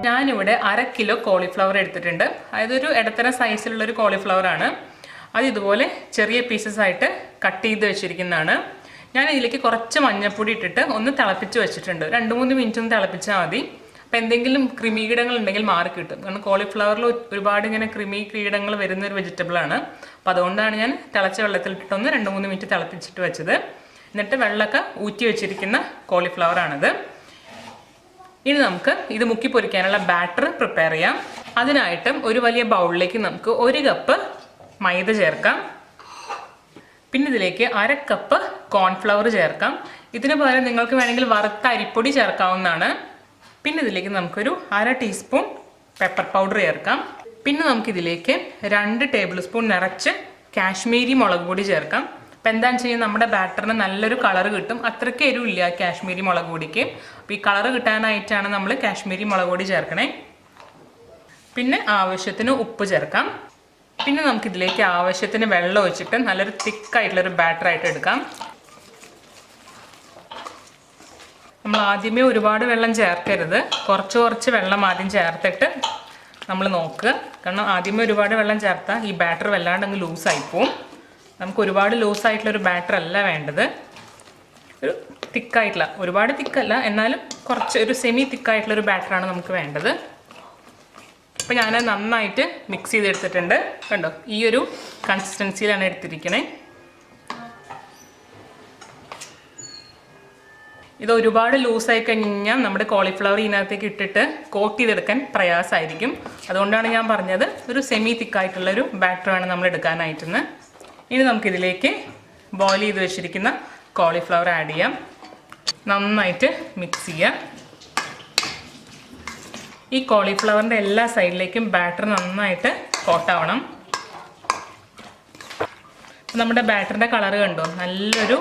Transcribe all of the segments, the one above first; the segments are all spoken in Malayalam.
ഞാനിവിടെ 1/2 കിലോ കോളിഫ്ലവർ എടുത്തിട്ടുണ്ട്. അതൊരു ഇടത്തരം സൈസിലുള്ളൊരു കോളിഫ്ലവർ ആണ്. അത് ഇതുപോലെ ചെറിയ പീസസ് ആയിട്ട് കട്ട് ചെയ്ത് വെച്ചിരിക്കുന്നതാണ്. ഞാൻ ഇതിലേക്ക് കുറച്ച് മഞ്ഞൾപ്പൊടി ഇട്ടിട്ട് ഒന്ന് തിളപ്പിച്ച് വെച്ചിട്ടുണ്ട്. 2-3 മിനിറ്റ് ഒന്ന് തിളപ്പിച്ചാൽ മതി. അപ്പോൾ എന്തെങ്കിലും കൃമികീടങ്ങൾ ഉണ്ടെങ്കിൽ മാറി കിട്ടും. കാരണം കോളിഫ്ലവറിൽ ഒരുപാട് ഇങ്ങനെ കൃമികീടങ്ങൾ വരുന്നൊരു വെജിറ്റബിൾ ആണ്. അപ്പോൾ അതുകൊണ്ടാണ് ഞാൻ തിളച്ച വെള്ളത്തിലിട്ടിട്ടൊന്ന് 2-3 മിനിറ്റ് തിളപ്പിച്ചിട്ട് വെച്ചത്. എന്നിട്ട് വെള്ളമൊക്കെ ഊറ്റി വെച്ചിരിക്കുന്ന കോളിഫ്ലവർ ആണിത്. ഇനി നമുക്ക് ഇത് മുക്കി പൊരിക്കാനുള്ള ബാറ്റർ പ്രിപ്പയർ ചെയ്യാം. അതിനായിട്ട് ഒരു വലിയ ബൗളിലേക്ക് നമുക്ക് 1 കപ്പ് മൈദ ചേർക്കാം. പിന്നെ ഇതിലേക്ക് 1/2 കപ്പ് കോൺഫ്ലവർ ചേർക്കാം. ഇതിന് പകരം നിങ്ങൾക്ക് വേണമെങ്കിൽ വറുത്ത അരിപ്പൊടി ചേർക്കാവുന്നതാണ്. പിന്നെ ഇതിലേക്ക് നമുക്കൊരു 1/2 ടീസ്പൂൺ പെപ്പർ പൗഡർ ചേർക്കാം. പിന്നെ നമുക്കിതിലേക്ക് 2 ടേബിൾ സ്പൂൺ നിറച്ച് കാശ്മീരി മുളക് പൊടി ചേർക്കാം. അപ്പോൾ എന്താണെന്ന് വെച്ച് കഴിഞ്ഞാൽ നമ്മുടെ ബാറ്ററിന് നല്ലൊരു കളർ കിട്ടും. അത്രയ്ക്ക് എരിവില്ല കാശ്മീരി മുളക് പൊടിക്ക്. അപ്പോൾ ഈ കളർ കിട്ടാനായിട്ടാണ് നമ്മൾ കാശ്മീരി മുളക് പൊടി ചേർക്കണേ. പിന്നെ ആവശ്യത്തിന് ഉപ്പ് ചേർക്കാം. പിന്നെ നമുക്കിതിലേക്ക് ആവശ്യത്തിന് വെള്ളം ഒഴിച്ചിട്ട് നല്ലൊരു തിക്കായിട്ടുള്ളൊരു ബാറ്ററായിട്ട് എടുക്കാം. നമ്മൾ ആദ്യമേ ഒരുപാട് വെള്ളം ചേർക്കരുത്. കുറച്ച് വെള്ളം ആദ്യം ചേർത്തിട്ട് നമ്മൾ നോക്കുക. കാരണം ആദ്യമേ ഒരുപാട് വെള്ളം ചേർത്താൽ ഈ ബാറ്റർ വല്ലാണ്ട് അങ്ങ് ലൂസായിപ്പോവും. നമുക്ക് ഒരുപാട് ലൂസായിട്ടുള്ളൊരു ബാറ്റർ അല്ല വേണ്ടത്. ഒരു തിക്കായിട്ടുള്ള, ഒരുപാട് തിക്കല്ല എന്നാലും കുറച്ച് ഒരു സെമി തിക്കായിട്ടുള്ളൊരു ബാറ്ററാണ് നമുക്ക് വേണ്ടത്. അപ്പോൾ ഞാൻ നന്നായിട്ട് മിക്സ് ചെയ്തെടുത്തിട്ടുണ്ട്. കണ്ടോ, ഈ ഒരു കൺസിസ്റ്റൻസിയിലാണ് എടുത്തിരിക്കണേ. ഇത് ഒരുപാട് ലൂസായി കഴിഞ്ഞാൽ നമ്മുടെ കോളിഫ്ലവർ ഇതിനകത്തേക്ക് ഇട്ടിട്ട് കോട്ട് ചെയ്തെടുക്കാൻ പ്രയാസമായിരിക്കും. അതുകൊണ്ടാണ് ഞാൻ പറഞ്ഞത് ഒരു സെമി തിക്കായിട്ടുള്ളൊരു ബാറ്ററാണ് നമ്മൾ എടുക്കാനായിട്ടെന്ന്. ഇനി നമുക്കിതിലേക്ക് ബോയിൽ ചെയ്ത് വെച്ചിരിക്കുന്ന കോളിഫ്ലവർ ആഡ് ചെയ്യാം. നന്നായിട്ട് മിക്സ് ചെയ്യാം. ഈ കോളിഫ്ലവറിൻ്റെ എല്ലാ സൈഡിലേക്കും ബാറ്റർ നന്നായിട്ട് കോട്ടാവണം. നമ്മുടെ ബാറ്ററിൻ്റെ കളർ കണ്ടോ, നല്ലൊരു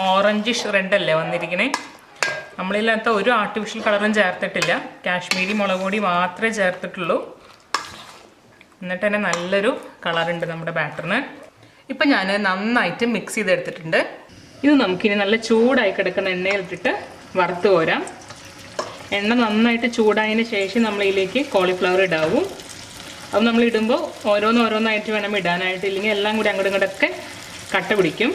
ഓറഞ്ചിഷ് റെഡ് അല്ലേ വന്നിരിക്കണേ. നമ്മളിതിനകത്ത് ഒരു ആർട്ടിഫിഷ്യൽ കളറും ചേർത്തിട്ടില്ല. കാശ്മീരി മുളക് പൊടി മാത്രമേ ചേർത്തിട്ടുള്ളൂ. എന്നിട്ട് തന്നെ നല്ലൊരു കളറുണ്ട് നമ്മുടെ ബാറ്ററിന്. ഇപ്പം ഞാൻ നന്നായിട്ട് മിക്സ് ചെയ്തെടുത്തിട്ടുണ്ട്. ഇത് നമുക്കിനി നല്ല ചൂടായി കിടക്കുന്ന എണ്ണയിലിട്ടിട്ട് വറുത്ത് കോരാം. എണ്ണ നന്നായിട്ട് ചൂടായതിന് ശേഷം നമ്മളിതിലേക്ക് കോളിഫ്ലവർ ഇടാവും. അപ്പം നമ്മൾ ഇടുമ്പോൾ ഓരോന്നായിട്ട് വേണം ഇടാനായിട്ട്, ഇല്ലെങ്കിൽ എല്ലാം കൂടി അങ്ങോട്ടും ഇങ്ങോട്ടൊക്കെ കട്ട പിടിക്കും.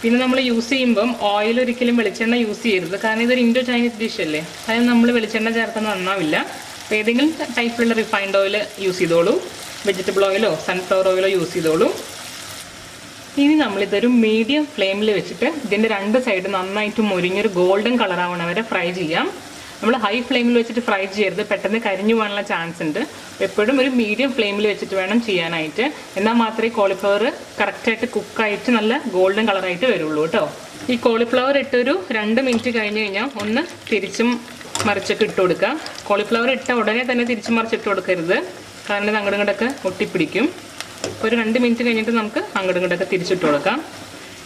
പിന്നെ നമ്മൾ യൂസ് ചെയ്യുമ്പം ഓയിൽ ഒരിക്കലും വെളിച്ചെണ്ണ യൂസ് ചെയ്യരുത്. കാരണം ഇതൊരു ഇൻഡോ ചൈനീസ് ഡിഷ് അല്ലേ. അതായത് നമ്മൾ വെളിച്ചെണ്ണ ചേർക്കുന്നത് നന്നാവില്ല. അപ്പോൾ ഏതെങ്കിലും ടൈപ്പിലുള്ള റിഫൈൻഡ് ഓയിൽ യൂസ് ചെയ്തോളൂ. വെജിറ്റബിൾ ഓയിലോ സൺഫ്ലവർ ഓയിലോ യൂസ് ചെയ്തോളൂ. ഇനി നമ്മളിതൊരു മീഡിയം ഫ്ലെയിമിൽ വെച്ചിട്ട് ഇതിൻ്റെ 2 സൈഡ് നന്നായിട്ട് മുരിഞ്ഞൊരു ഗോൾഡൻ കളറാവണ വരെ ഫ്രൈ ചെയ്യാം. നമ്മൾ ഹൈ ഫ്ലെയിമിൽ വെച്ചിട്ട് ഫ്രൈ ചെയ്യരുത്, പെട്ടെന്ന് കരിഞ്ഞു പോകാനുള്ള ചാൻസ് ഉണ്ട്. എപ്പോഴും ഒരു മീഡിയം ഫ്ലെയിമിൽ വെച്ചിട്ട് വേണം ചെയ്യാനായിട്ട്. എന്നാൽ മാത്രമേ കോളിഫ്ലവർ കറക്റ്റായിട്ട് കുക്കായിട്ട് നല്ല ഗോൾഡൻ കളറായിട്ട് വരുള്ളൂ കേട്ടോ. ഈ കോളിഫ്ലവർ ഇട്ടൊരു 2 മിനിറ്റ് കഴിഞ്ഞ് കഴിഞ്ഞാൽ ഒന്ന് തിരിച്ചും മറിച്ചൊക്കെ ഇട്ട് കൊടുക്കുക. കോളിഫ്ലവർ ഇട്ട ഉടനെ തന്നെ തിരിച്ചും മറിച്ചിട്ട് കൊടുക്കരുത്, കാരണം ഇത് അങ്ങോട്ടും ഇങ്ങോട്ടൊക്കെ ഒട്ടിപ്പിടിക്കും. ഒരു 2 മിനിറ്റ് കഴിഞ്ഞിട്ട് നമുക്ക് അങ്ങോട്ടും ഇങ്ങോട്ടൊക്കെ തിരിച്ചിട്ട് കൊടുക്കാം.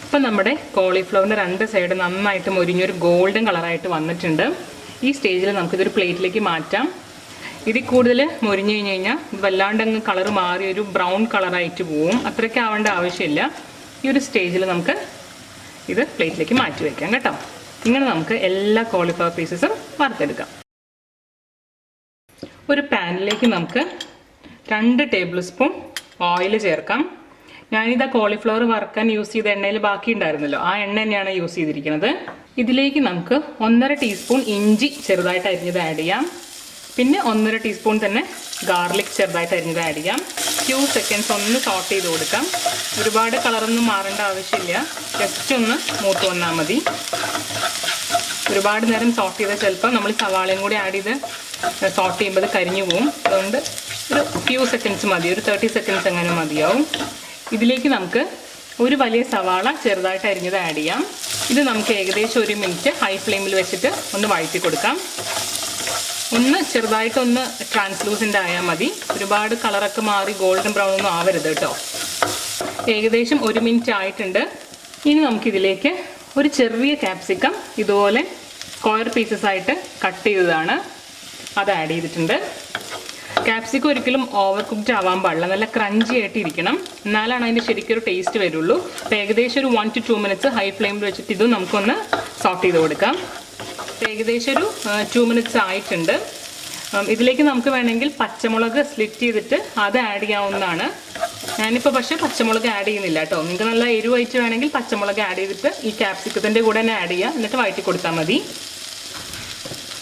ഇപ്പം നമ്മുടെ കോളിഫ്ലവറിൻ്റെ 2 സൈഡ് നന്നായിട്ട് മുരിഞ്ഞൊരു ഗോൾഡൻ കളറായിട്ട് വന്നിട്ടുണ്ട്. ഈ സ്റ്റേജിൽ നമുക്കിതൊരു പ്ലേറ്റിലേക്ക് മാറ്റാം. ഇതിൽ കൂടുതൽ മുരിഞ്ഞു കഴിഞ്ഞ് കഴിഞ്ഞാൽ വല്ലാണ്ട് അങ്ങ് കളർ മാറി ഒരു ബ്രൗൺ കളറായിട്ട് പോവും. അത്രയ്ക്ക് ആവേണ്ട ആവശ്യമില്ല. ഈ ഒരു സ്റ്റേജിൽ നമുക്ക് ഇത് പ്ലേറ്റിലേക്ക് മാറ്റി വയ്ക്കാം കേട്ടോ. ഇങ്ങനെ നമുക്ക് എല്ലാ കോളിഫ്ലവർ പീസസും വറുത്തെടുക്കാം. ഒരു പാനിലേക്ക് നമുക്ക് 2 ടേബിൾ സ്പൂൺ ഓയിൽ ചേർക്കാം. ഞാനിതാ കോളിഫ്ലവർ വറുക്കാൻ യൂസ് ചെയ്ത എണ്ണയിൽ ബാക്കി ഉണ്ടായിരുന്നല്ലോ, ആ എണ്ണ തന്നെയാണ് യൂസ് ചെയ്തിരിക്കുന്നത്. ഇതിലേക്ക് നമുക്ക് 1.5 ടീസ്പൂൺ ഇഞ്ചി ചെറുതായിട്ട് അരിഞ്ഞത് ആഡ് ചെയ്യാം. പിന്നെ 1.5 ടീസ്പൂൺ തന്നെ ഗാർലിക് ചെറുതായിട്ട് അരിഞ്ഞത് ആഡ് ചെയ്യാം. ഫ്യൂ സെക്കൻഡ്സ് ഒന്ന് സോട്ട് ചെയ്ത് കൊടുക്കാം. ഒരുപാട് കളറൊന്നും മാറേണ്ട ആവശ്യമില്ല, ജസ്റ്റ് ഒന്ന് മൂത്ത് വന്നാൽ മതി. ഒരുപാട് നേരം സോട്ട് ചെയ്താൽ ചിലപ്പോൾ നമ്മൾ സവാളയും കൂടി ആഡ് ചെയ്ത് സോട്ട് ചെയ്യുമ്പോൾ കരിഞ്ഞു പോവും. അതുകൊണ്ട് ഒരു ഫ്യൂ സെക്കൻഡ്സ് മതി, ഒരു 30 സെക്കൻഡ്സ് എങ്ങനെ മതിയാവും. ഇതിലേക്ക് നമുക്ക് ഒരു വലിയ സവാള ചെറുതായിട്ട് അരിഞ്ഞത് ആഡ് ചെയ്യാം. ഇത് നമുക്ക് ഏകദേശം 1 മിനിറ്റ് ഹൈ ഫ്ലെയിമിൽ വെച്ചിട്ട് ഒന്ന് വഴറ്റി കൊടുക്കാം. ഒന്ന് ചെറുതായിട്ടൊന്ന് ട്രാൻസ്ലൂസൻ്റ് ആയാൽ മതി. ഒരുപാട് കളറൊക്കെ മാറി ഗോൾഡൻ ബ്രൗൺ ഒന്നും ആവരുത് കേട്ടോ. ഏകദേശം 1 മിനിറ്റ് ആയിട്ടുണ്ട്. ഇനി നമുക്കിതിലേക്ക് ഒരു ചെറിയ ക്യാപ്സിക്കം ഇതുപോലെ സ്ക്വയർ പീസസ് ആയിട്ട് കട്ട് ചെയ്തതാണ്, അത് ആഡ് ചെയ്തിട്ടുണ്ട്. ക്യാപ്സിക്കം ഒരിക്കലും ഓവർ കുക്ക്ഡ് ആവാൻ പാടില്ല, നല്ല ക്രഞ്ചി ആയിട്ട് ഇരിക്കണം, എന്നാലാണ് അതിൻ്റെ ശരിക്കും ഒരു ടേസ്റ്റ് വരുള്ളൂ. അപ്പോൾ ഏകദേശം ഒരു 1 to 2 മിനിറ്റ്സ് ഹൈ ഫ്ലെയിമിൽ വെച്ചിട്ട് ഇതും നമുക്കൊന്ന് സോട്ട് ചെയ്ത് കൊടുക്കാം. ഏകദേശം ഒരു 2 മിനിറ്റ്സ് ആയിട്ടുണ്ട്. ഇതിലേക്ക് നമുക്ക് വേണമെങ്കിൽ പച്ചമുളക് സ്ലിറ്റ് ചെയ്തിട്ട് അത് ആഡ് ചെയ്യാവുന്നതാണ്. ഞാനിപ്പോൾ പക്ഷേ പച്ചമുളക് ആഡ് ചെയ്യുന്നില്ല കേട്ടോ. നിങ്ങൾക്ക് നല്ല എരിവായിട്ട് വേണമെങ്കിൽ പച്ചമുളക് ആഡ് ചെയ്തിട്ട് ഈ ക്യാപ്സിക്കത്തിൻ്റെ കൂടെ തന്നെ ആഡ് ചെയ്യുക, എന്നിട്ട് വഴറ്റി കൊടുത്താൽ മതി.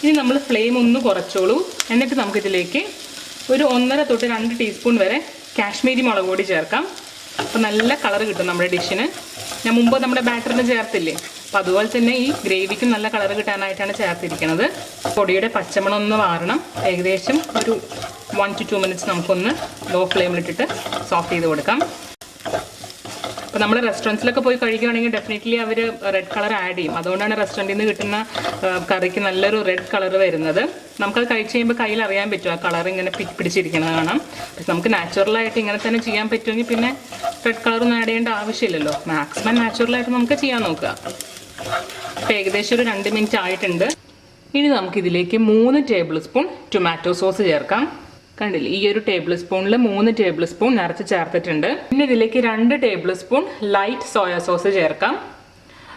ഇനി നമ്മൾ ഫ്ലെയിം ഒന്ന് കുറച്ചോളൂ. എന്നിട്ട് നമുക്കിതിലേക്ക് ഒരു 1.5 തൊട്ട് 2 ടീസ്പൂൺ വരെ കാശ്മീരി മുളക് പൊടി ചേർക്കാം. അപ്പോൾ നല്ല കളർ കിട്ടും നമ്മുടെ ഡിഷിന്. ഞാൻ മുമ്പ് നമ്മുടെ ബാറ്ററിന് ചേർത്തില്ലേ, അപ്പോൾ അതുപോലെ തന്നെ ഈ ഗ്രേവിക്ക് നല്ല കളർ കിട്ടാനായിട്ടാണ് ചേർത്തിരിക്കുന്നത്. പൊടിയുടെ പച്ചമണം ഒന്ന് മാറണം. ഏകദേശം ഒരു 1 to 2 മിനിറ്റ്സ് നമുക്കൊന്ന് ലോ ഫ്ലെയിമിലിട്ടിട്ട് സോഫ്റ്റ് ചെയ്ത് കൊടുക്കാം. അപ്പോൾ നമ്മൾ റെസ്റ്റോറൻറ്റ്സിലൊക്കെ പോയി കഴിക്കുകയാണെങ്കിൽ ഡെഫിനറ്റ്ലി അവർ റെഡ് കളർ ആഡ് ചെയ്യും. അതുകൊണ്ടാണ് റെസ്റ്റോറൻറ്റിൽ നിന്ന് കിട്ടുന്ന കറിക്ക് നല്ലൊരു റെഡ് കളർ വരുന്നത്. നമുക്കത് കഴിച്ച് കഴിയുമ്പോൾ കയ്യിൽ അറിയാൻ പറ്റും ആ കളർ ഇങ്ങനെ പിടിച്ചിരിക്കുന്നത് കാണാം. പക്ഷെ നമുക്ക് നാച്ചുറലായിട്ട് ഇങ്ങനെ തന്നെ ചെയ്യാൻ പറ്റുമെങ്കിൽ പിന്നെ റെഡ് കളറൊന്നും ആഡ് ചെയ്യേണ്ട ആവശ്യമില്ലല്ലോ. മാക്സിമം നാച്ചുറലായിട്ട് നമുക്ക് ചെയ്യാൻ നോക്കുക. അപ്പോൾ ഏകദേശം ഒരു 2 മിനിറ്റ് ആയിട്ടുണ്ട്. ഇനി നമുക്കിതിലേക്ക് 3 ടേബിൾ സ്പൂൺ ടൊമാറ്റോ സോസ് ചേർക്കാം. കണ്ടില്ലേ, ഈ ഒരു ടേബിൾ സ്പൂണിൽ 3 ടേബിൾ സ്പൂൺ നിറച്ച് ചേർത്തിട്ടുണ്ട്. പിന്നെ ഇതിലേക്ക് 2 table spoon light soya sauce ചേർക്കാം.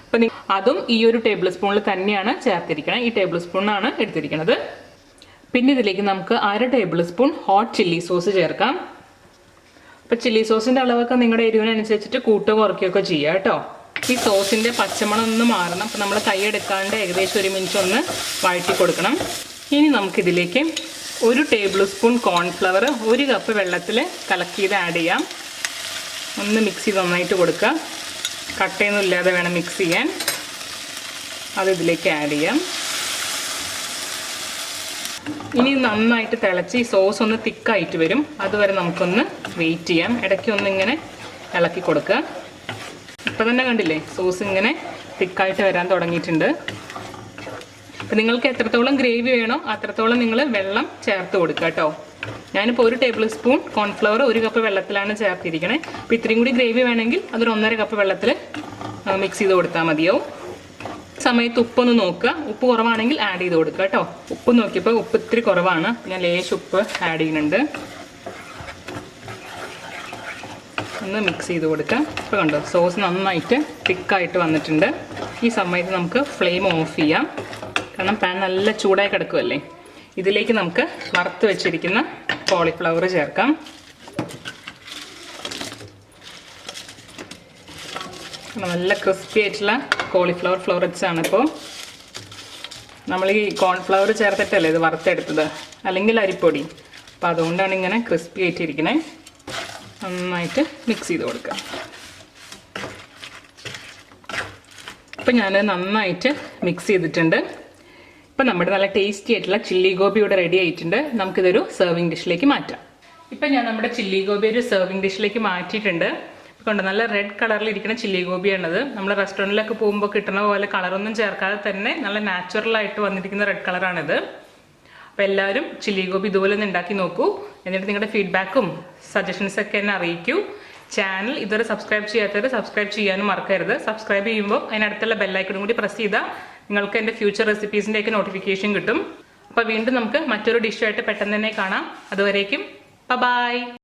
അപ്പം അതും ഈ ഒരു ടേബിൾ സ്പൂണിൽ തന്നെയാണ് ചേർത്തിരിക്കുന്നത്. ഈ ടേബിൾ സ്പൂണാണ് എടുത്തിരിക്കുന്നത്. പിന്നെ ഇതിലേക്ക് നമുക്ക് 1/2 table spoon hot chilli sauce ചേർക്കാം. അപ്പം ചില്ലി സോസിൻ്റെ അളവൊക്കെ നിങ്ങളുടെ എരിവിനനുസരിച്ചിട്ട് കൂട്ടുകയോ കുറയ്ക്കുകയൊക്കെ ചെയ്യുക കേട്ടോ. ഈ സോസിൻ്റെ പച്ചമണം ഒന്ന് മാറണം. അപ്പം നമ്മൾ കൈ എടുക്കാണ്ട് ഏകദേശം 1 മിനിറ്റ് ഒന്ന് വഴറ്റി കൊടുക്കണം. ഇനി നമുക്കിതിലേക്ക് 1 ടേബിൾ സ്പൂൺ കോൺഫ്ലവർ 1 കപ്പ് വെള്ളത്തിൽ കലക്കി ചെയ്ത് ആഡ് ചെയ്യാം. ഒന്ന് മിക്സ് ചെയ്ത് നന്നായിട്ട് കൊടുക്കുക. കട്ടയൊന്നും ഇല്ലാതെ വേണം മിക്സ് ചെയ്യാൻ. അത് ഇതിലേക്ക് ആഡ് ചെയ്യാം. ഇനി നന്നായിട്ട് തിളച്ച് ഈ സോസ് ഒന്ന് തിക്കായിട്ട് വരും. അതുവരെ നമുക്കൊന്ന് വെയിറ്റ് ചെയ്യാം. ഇടയ്ക്ക് ഒന്നിങ്ങനെ ഇളക്കി കൊടുക്കുക. ഇപ്പം തന്നെ കണ്ടില്ലേ, സോസ് ഇങ്ങനെ തിക്കായിട്ട് വരാൻ തുടങ്ങിയിട്ടുണ്ട്. അപ്പം നിങ്ങൾക്ക് എത്രത്തോളം ഗ്രേവി വേണോ അത്രത്തോളം നിങ്ങൾ വെള്ളം ചേർത്ത് കൊടുക്കുക കേട്ടോ. ഞാനിപ്പോൾ 1 ടേബിൾ സ്പൂൺ കോൺഫ്ലവർ 1 കപ്പ് വെള്ളത്തിലാണ് ചേർത്തിരിക്കണേ. അപ്പോൾ ഇത്രയും കൂടി ഗ്രേവി വേണമെങ്കിൽ അതൊരു 1.5 കപ്പ് വെള്ളത്തിൽ മിക്സ് ചെയ്ത് കൊടുത്താൽ മതിയാവും. സമയത്ത് ഉപ്പൊന്ന് നോക്കുക. ഉപ്പ് കുറവാണെങ്കിൽ ആഡ് ചെയ്ത് കൊടുക്കുക കേട്ടോ. ഉപ്പ് നോക്കിയപ്പോൾ ഉപ്പ് ഇത്തിരി കുറവാണ്. ഞാൻ ലേശം ഉപ്പ് ആഡ് ചെയ്യുന്നുണ്ട്. ഒന്ന് മിക്സ് ചെയ്ത് കൊടുക്കുക. ഇപ്പോൾ കണ്ടോ, സോസ് നന്നായിട്ട് തിക്കായിട്ട് വന്നിട്ടുണ്ട്. ഈ സമയത്ത് നമുക്ക് ഫ്ലെയിം ഓഫ് ചെയ്യാം. കാരണം പാൻ നല്ല ചൂടായി കിടക്കുമല്ലേ. ഇതിലേക്ക് നമുക്ക് വറുത്ത് വെച്ചിരിക്കുന്ന കോളിഫ്ലവർ ചേർക്കാം. നല്ല ക്രിസ്പി ആയിട്ടുള്ള കോളിഫ്ലവർ ഫ്ലോററ്റ്സ് ആണ്. ഇപ്പോൾ നമ്മൾ ഈ കോൺഫ്ലവർ ചേർത്തിട്ടല്ലേ ഇത് വറുത്തെടുത്തത്, അല്ലെങ്കിൽ അരിപ്പൊടി. അപ്പോൾ അതുകൊണ്ടാണ് ഇങ്ങനെ ക്രിസ്പി ആയിട്ടിരിക്കണേ. നന്നായിട്ട് മിക്സ് ചെയ്ത് കൊടുക്കുക. ഇപ്പം ഞാൻ നന്നായിട്ട് മിക്സ് ചെയ്തിട്ടുണ്ട്. ഇപ്പം നമ്മുടെ നല്ല ടേസ്റ്റി ആയിട്ടുള്ള ചില്ലി ഗോബി ഇവിടെ റെഡി ആയിട്ടുണ്ട്. നമുക്കിതൊരു സെർവിങ് ഡിഷിലേക്ക് മാറ്റാം. ഇപ്പം ഞാൻ നമ്മുടെ ചില്ലി ഗോബി ഒരു സെർവിങ് ഡിഷിലേക്ക് മാറ്റിയിട്ടുണ്ട്. കൊണ്ട് നല്ല റെഡ് കളറിൽ ഇരിക്കുന്ന ചില്ലി ഗോബിയാണത്. നമ്മൾ റെസ്റ്റോറൻറ്റിലൊക്കെ പോകുമ്പോൾ കിട്ടുന്ന പോലെ കളറൊന്നും ചേർക്കാതെ തന്നെ നല്ല നാച്ചുറലായിട്ട് വന്നിരിക്കുന്ന റെഡ് കളറാണിത്. അപ്പോൾ എല്ലാവരും ചില്ലി ഗോബി ഇതുപോലെ ഒന്ന് ഉണ്ടാക്കി നോക്കൂ. എന്നിട്ട് നിങ്ങളുടെ ഫീഡ്ബാക്കും സജഷൻസൊക്കെ എന്നെ അറിയിക്കൂ. ചാനൽ ഇതുവരെ സബ്സ്ക്രൈബ് ചെയ്യാത്തവർ സബ്സ്ക്രൈബ് ചെയ്യാനും മറക്കരുത്. സബ്സ്ക്രൈബ് ചെയ്യുമ്പോൾ അതിനടുത്തുള്ള ബെല്ലൈക്കണും കൂടി പ്രസ് ചെയ്താൽ നിങ്ങൾക്ക് എൻ്റെ ഫ്യൂച്ചർ റെസിപ്പീസിൻ്റെയൊക്കെ നോട്ടിഫിക്കേഷൻ കിട്ടും. അപ്പോൾ വീണ്ടും നമുക്ക് മറ്റൊരു ഡിഷായിട്ട് പെട്ടെന്ന് തന്നെ കാണാം. അതുവരേക്കും ബൈ.